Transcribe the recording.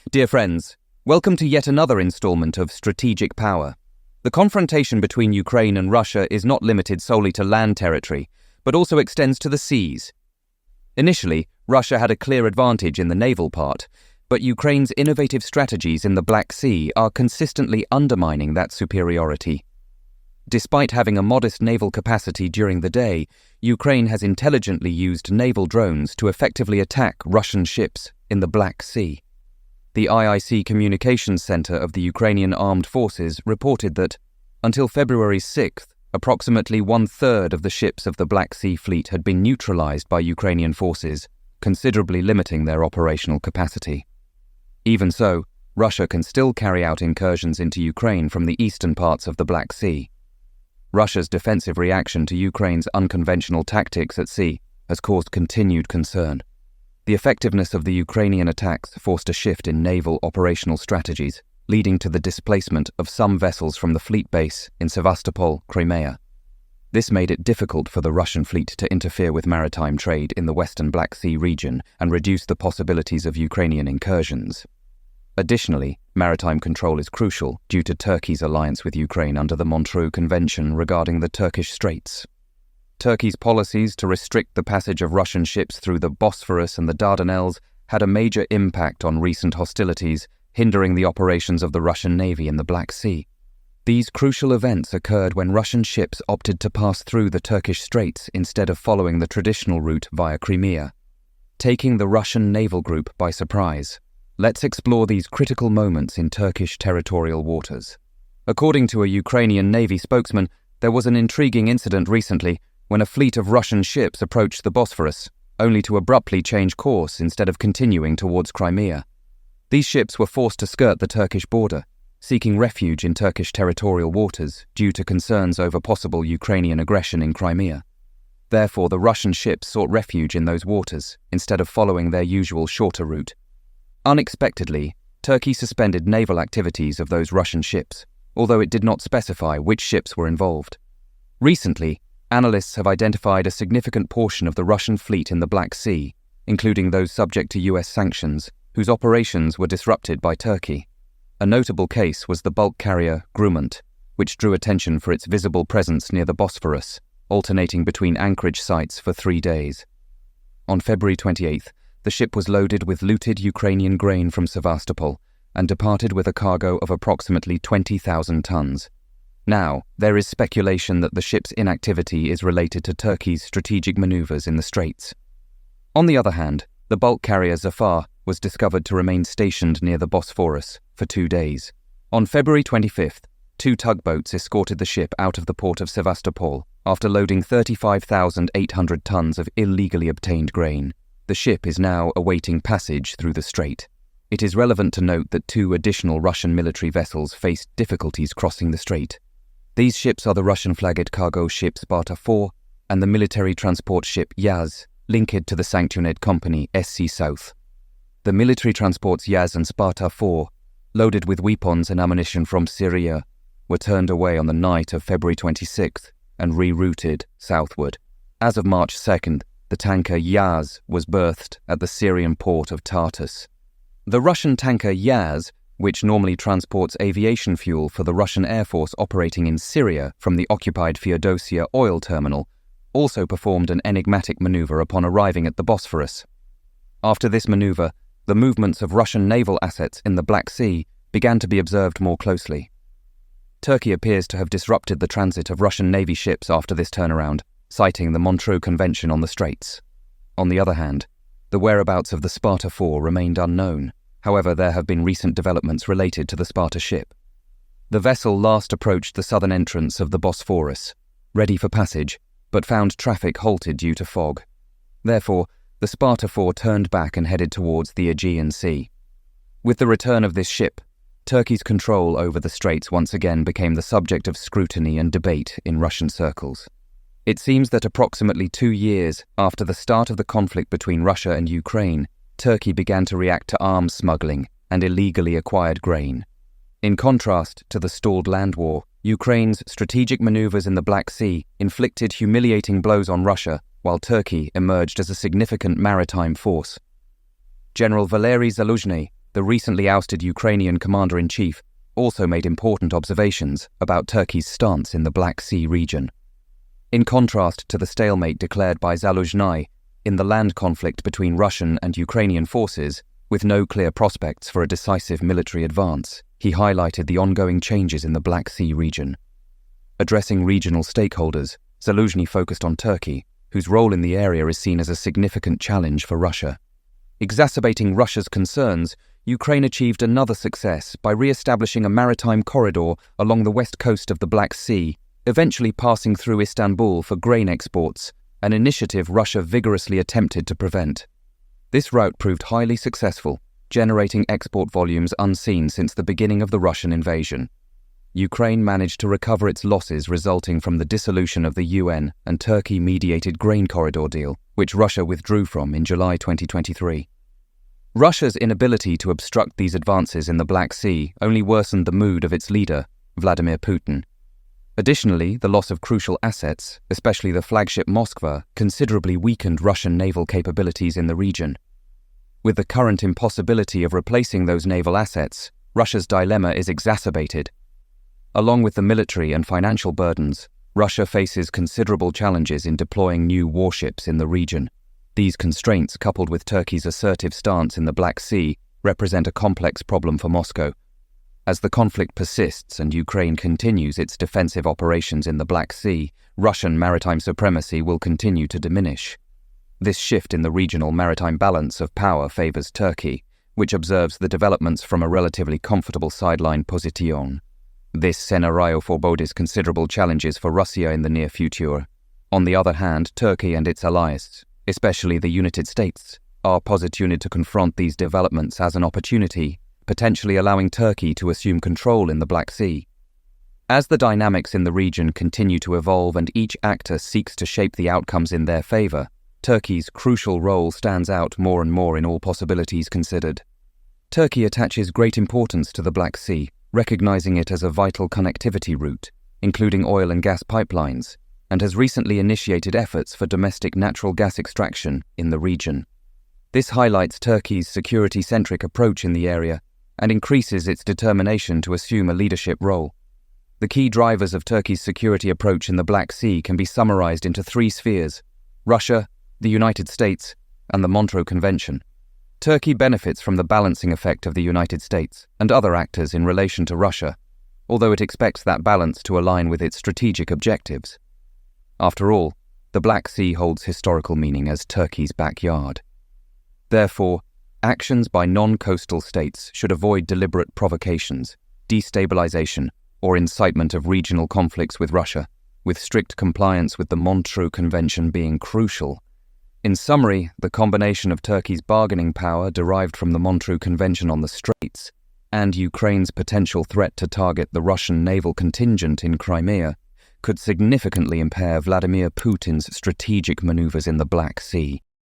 Dear friends, welcome to yet another installment of Strategic Power. The confrontation between Ukraine and Russia is not limited solely to land territory, but also extends to the seas. Initially, Russia had a clear advantage in the naval part, but Ukraine's innovative strategies in the Black Sea are consistently undermining that superiority. Despite having a modest naval capacity during the day, Ukraine has intelligently used naval drones to effectively attack Russian ships in the Black Sea. The IIC Communications Center of the Ukrainian Armed Forces reported that, until February 6th, approximately one-third of the ships of the Black Sea Fleet had been neutralized by Ukrainian forces, considerably limiting their operational capacity. Even so, Russia can still carry out incursions into Ukraine from the eastern parts of the Black Sea. Russia's defensive reaction to Ukraine's unconventional tactics at sea has caused continued concern. The effectiveness of the Ukrainian attacks forced a shift in naval operational strategies, leading to the displacement of some vessels from the fleet base in Sevastopol, Crimea. This made it difficult for the Russian fleet to interfere with maritime trade in the western Black Sea region and reduce the possibilities of Ukrainian incursions. Additionally, maritime control is crucial due to Turkey's alliance with Ukraine under the Montreux Convention regarding the Turkish Straits. Turkey's policies to restrict the passage of Russian ships through the Bosphorus and the Dardanelles had a major impact on recent hostilities, hindering the operations of the Russian Navy in the Black Sea. These crucial events occurred when Russian ships opted to pass through the Turkish Straits instead of following the traditional route via Crimea, taking the Russian naval group by surprise. Let's explore these critical moments in Turkish territorial waters. According to a Ukrainian Navy spokesman, there was an intriguing incident recently when a fleet of Russian ships approached the Bosphorus, only to abruptly change course instead of continuing towards Crimea. These ships were forced to skirt the Turkish border, seeking refuge in Turkish territorial waters due to concerns over possible Ukrainian aggression in Crimea. Therefore, the Russian ships sought refuge in those waters instead of following their usual shorter route. Unexpectedly, Turkey suspended naval activities of those Russian ships, although it did not specify which ships were involved. Recently, analysts have identified a significant portion of the Russian fleet in the Black Sea, including those subject to US sanctions, whose operations were disrupted by Turkey. A notable case was the bulk carrier Grumant, which drew attention for its visible presence near the Bosphorus, alternating between anchorage sites for 3 days. On February 28th, the ship was loaded with looted Ukrainian grain from Sevastopol and departed with a cargo of approximately 20,000 tons. Now, there is speculation that the ship's inactivity is related to Turkey's strategic maneuvers in the Straits. On the other hand, the bulk carrier Zafar was discovered to remain stationed near the Bosphorus for 2 days. On February 25th, 2 tugboats escorted the ship out of the port of Sevastopol after loading 35,800 tons of illegally obtained grain. The ship is now awaiting passage through the strait. It is relevant to note that 2 additional Russian military vessels faced difficulties crossing the strait. These ships are the Russian-flagged cargo ship Sparta IV and the military transport ship Yaz, linked to the sanctioned company SC South. The military transports Yaz and Sparta IV, loaded with weapons and ammunition from Syria, were turned away on the night of February 26th and rerouted southward. As of March 2nd, the tanker Yaz was berthed at the Syrian port of Tartus. The Russian tanker Yaz, which normally transports aviation fuel for the Russian Air Force operating in Syria from the occupied Feodosia oil terminal, also performed an enigmatic maneuver upon arriving at the Bosphorus. After this maneuver, the movements of Russian naval assets in the Black Sea began to be observed more closely. Turkey appears to have disrupted the transit of Russian Navy ships after this turnaround, citing the Montreux Convention on the Straits. On the other hand, the whereabouts of the Sparta IV remained unknown. However, there have been recent developments related to the Sparta ship. The vessel last approached the southern entrance of the Bosphorus, ready for passage, but found traffic halted due to fog. Therefore, the Sparta IV turned back and headed towards the Aegean Sea. With the return of this ship, Turkey's control over the Straits once again became the subject of scrutiny and debate in Russian circles. It seems that approximately 2 years after the start of the conflict between Russia and Ukraine, Turkey began to react to arms smuggling and illegally acquired grain. In contrast to the stalled land war, Ukraine's strategic maneuvers in the Black Sea inflicted humiliating blows on Russia, while Turkey emerged as a significant maritime force. General Valery Zaluzhny, the recently ousted Ukrainian commander-in-chief also made important observations about Turkey's stance in the Black Sea region. In contrast to the stalemate declared by Zaluzhnyi in the land conflict between Russian and Ukrainian forces, with no clear prospects for a decisive military advance, he highlighted the ongoing changes in the Black Sea region. Addressing regional stakeholders, Zaluzhnyi focused on Turkey, whose role in the area is seen as a significant challenge for Russia. Exacerbating Russia's concerns, Ukraine achieved another success by re-establishing a maritime corridor along the west coast of the Black Sea, eventually passing through Istanbul for grain exports, an initiative Russia vigorously attempted to prevent. This route proved highly successful, generating export volumes unseen since the beginning of the Russian invasion. Ukraine managed to recover its losses resulting from the dissolution of the UN and Turkey-mediated grain corridor deal, which Russia withdrew from in July 2023. Russia's inability to obstruct these advances in the Black Sea only worsened the mood of its leader, Vladimir Putin. Additionally, the loss of crucial assets, especially the flagship Moskva, considerably weakened Russian naval capabilities in the region. With the current impossibility of replacing those naval assets, Russia's dilemma is exacerbated. Along with the military and financial burdens, Russia faces considerable challenges in deploying new warships in the region. These constraints, coupled with Turkey's assertive stance in the Black Sea, represent a complex problem for Moscow. As the conflict persists and Ukraine continues its defensive operations in the Black Sea, Russian maritime supremacy will continue to diminish. This shift in the regional maritime balance of power favors Turkey, which observes the developments from a relatively comfortable sideline position. This scenario forebodes considerable challenges for Russia in the near future. On the other hand, Turkey and its allies, especially the United States, are positioned to confront these developments as an opportunity, potentially allowing Turkey to assume control in the Black Sea. As the dynamics in the region continue to evolve and each actor seeks to shape the outcomes in their favor, Turkey's crucial role stands out more and more in all possibilities considered. Turkey attaches great importance to the Black Sea, recognizing it as a vital connectivity route, including oil and gas pipelines, and has recently initiated efforts for domestic natural gas extraction in the region. This highlights Turkey's security-centric approach in the area and increases its determination to assume a leadership role. The key drivers of Turkey's security approach in the Black Sea can be summarized into three spheres: Russia, the United States, and the Montreux Convention. Turkey benefits from the balancing effect of the United States and other actors in relation to Russia, although it expects that balance to align with its strategic objectives. After all, the Black Sea holds historical meaning as Turkey's backyard. Therefore, actions by non-coastal states should avoid deliberate provocations, destabilization, or incitement of regional conflicts with Russia, with strict compliance with the Montreux Convention being crucial. In summary, the combination of Turkey's bargaining power derived from the Montreux Convention on the Straits and Ukraine's potential threat to target the Russian naval contingent in Crimea could significantly impair Vladimir Putin's strategic maneuvers in the Black Sea.